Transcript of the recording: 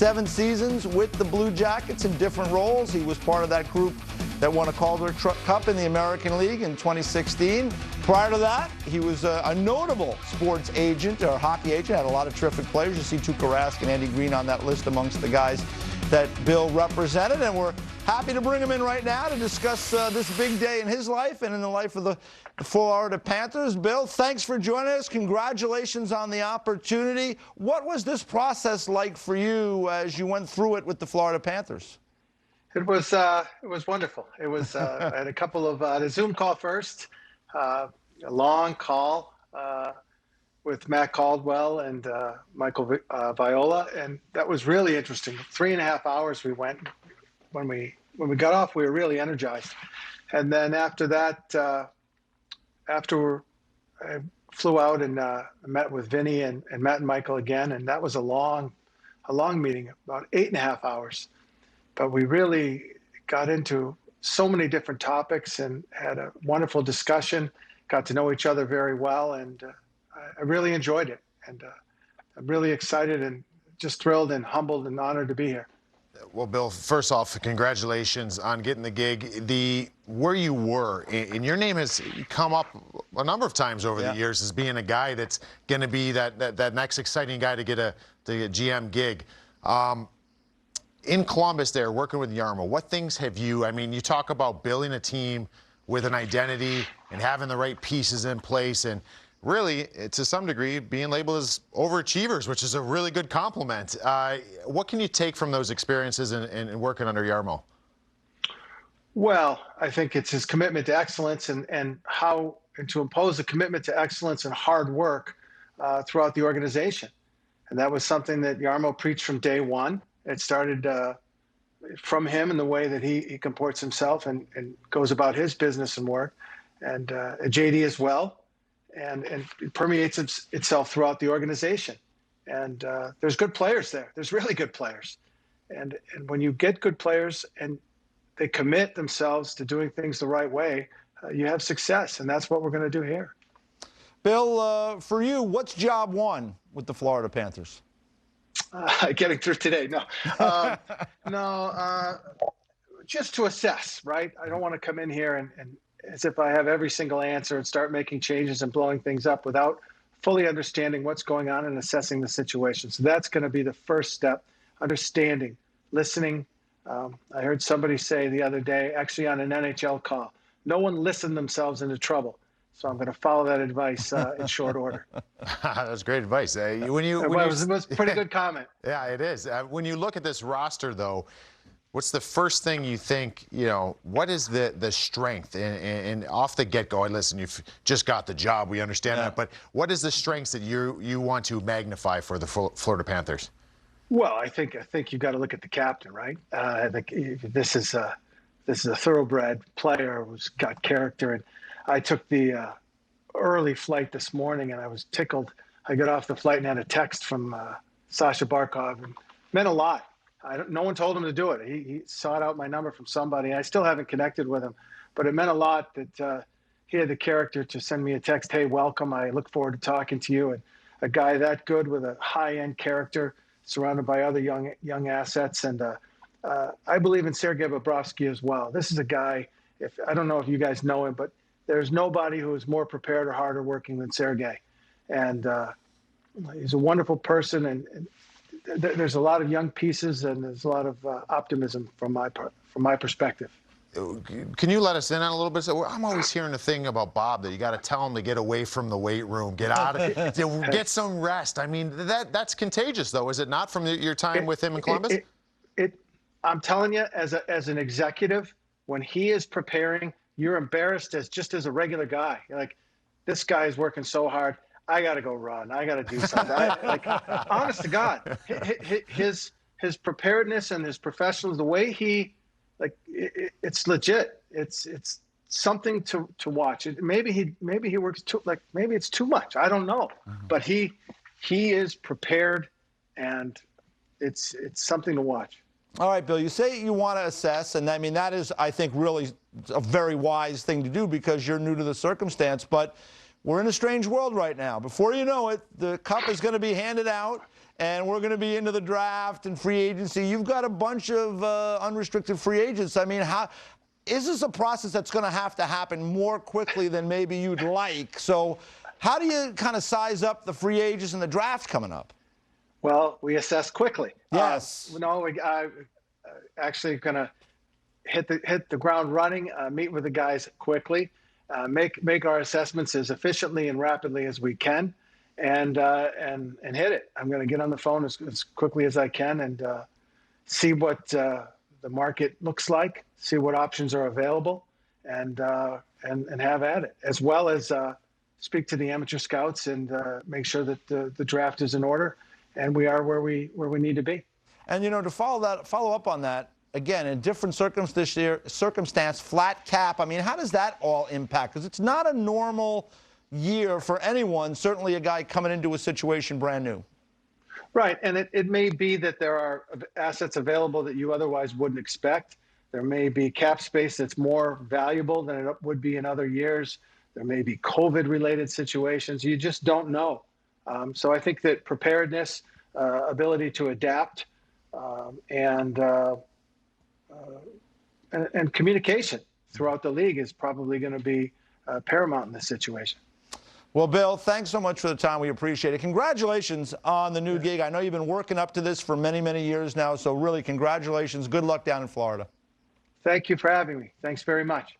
7 seasons with the Blue Jackets in different roles. He was part of that group that won a Calder Cup in the American League in 2016. Prior to that, he was a notable sports agent or hockey agent, had a lot of terrific players. You see Tuukka Rask and Andy Green on that list amongst the guys that Bill represented, and we're happy to bring him in right now to discuss this big day in his life and in the life of the Florida Panthers. Bill, thanks for joining us. Congratulations on the opportunity. What was this process like for you as you went through it with the Florida Panthers? It was wonderful. It was I had a couple of a Zoom call first, a long call with Matt Caldwell and Michael Viola, and that was really interesting. 3.5 hours we went. When we got off, we were really energized, and then after that, after I flew out and met with Vinny and Matt and Michael again, and that was a long meeting, about 8.5 hours. But we really got into so many different topics and had a wonderful discussion, got to know each other very well, and I really enjoyed it. And I'm really excited and just thrilled and humbled and honored to be here. Well, Bill, first off, congratulations on getting the gig. Where you were, and your name has come up a number of times over the years as being a guy that's going to be that next exciting guy to get a GM gig. In Columbus there, working with Jarmo, what things have you, I mean, you talk about building a team with an identity and having the right pieces in place, and really, to some degree, being labeled as overachievers, which is a really good compliment. What can you take from those experiences and working under Jarmo? Well, I think it's his commitment to excellence and to impose a commitment to excellence and hard work throughout the organization. And that was something that Jarmo preached from day one. It started from him and the way that he comports himself and goes about his business and work, and JD as well. And it permeates itself throughout the organization. And there's good players there. There's really good players. And when you get good players and they commit themselves to doing things the right way, you have success. And that's what we're going to do here. Bill, for you, what's job one with the Florida Panthers? Getting through today. Just to assess, right? I don't want to come in here and as if I have every single answer and start making changes and blowing things up without fully understanding what's going on and assessing the situation. So that's going to be the first step, understanding, listening. I heard somebody say the other day, actually on an NHL call, no one listened themselves into trouble. So I'm going to follow that advice in short order. That's great advice. It was a pretty good comment. Yeah, it is. When you look at this roster, though, what's the first thing you think, what is the strength? And off the get-go, listen, you've just got the job, we understand that, but what is the strengths that you want to magnify for the Florida Panthers? Well, I think you've got to look at the captain, right? I think this is a thoroughbred player who's got character. And I took the early flight this morning, and I was tickled. I got off the flight and had a text from Sasha Barkov, and it meant a lot. No one told him to do it. He sought out my number from somebody. I still haven't connected with him, but it meant a lot that he had the character to send me a text, hey, welcome. I look forward to talking to you. And a guy that good with a high-end character surrounded by other young assets. And I believe in Sergei Bobrovsky as well. This is a guy, I don't know if you guys know him, but there's nobody who is more prepared or harder working than Sergei. And he's a wonderful person, and there's a lot of young pieces, and there's a lot of optimism from my perspective. Can you let us in on a little bit? I'm always hearing a thing about Bob that you got to tell him to get away from the weight room, get out of it, get some rest. I mean, that's contagious, though, is it not, from your time with him in Columbus? I'm telling you, as an executive, when he is preparing, you're embarrassed as a regular guy. You're like, this guy is working so hard. I got to go run. I got to do something. Honest to God, his preparedness and his professionalism, the way he, it's legit. It's something to watch. Maybe he works too, maybe it's too much. I don't know, but he is prepared, and it's something to watch. All right, Bill, you say you want to assess, and I mean, that is, I think, really a very wise thing to do because you're new to the circumstance. But we're in a strange world right now. Before you know it, the cup is going to be handed out, and we're going to be into the draft and free agency. You've got a bunch of unrestricted free agents. I mean, how is this a process that's going to have to happen more quickly than maybe you'd like? So how do you kind of size up the free agents and the draft coming up? Well, we assess quickly. Yes. We actually going to hit the ground running, meet with the guys quickly, make our assessments as efficiently and rapidly as we can, and hit it. I'm going to get on the phone as quickly as I can and see what the market looks like, see what options are available, and have at it, as well as speak to the amateur scouts and make sure that the draft is in order and we are where we need to be. And to follow up on that, again, in different circumstance, flat cap. I mean, how does that all impact? Because it's not a normal year for anyone, certainly a guy coming into a situation brand new. Right, and it may be that there are assets available that you otherwise wouldn't expect. There may be cap space that's more valuable than it would be in other years. There may be COVID-related situations. You just don't know. So I think that preparedness, ability to adapt, and communication throughout the league is probably going to be paramount in this situation. Well, Bill, thanks so much for the time. We appreciate it. Congratulations on the new gig. I know you've been working up to this for many, many years now, so really congratulations. Good luck down in Florida. Thank you for having me. Thanks very much.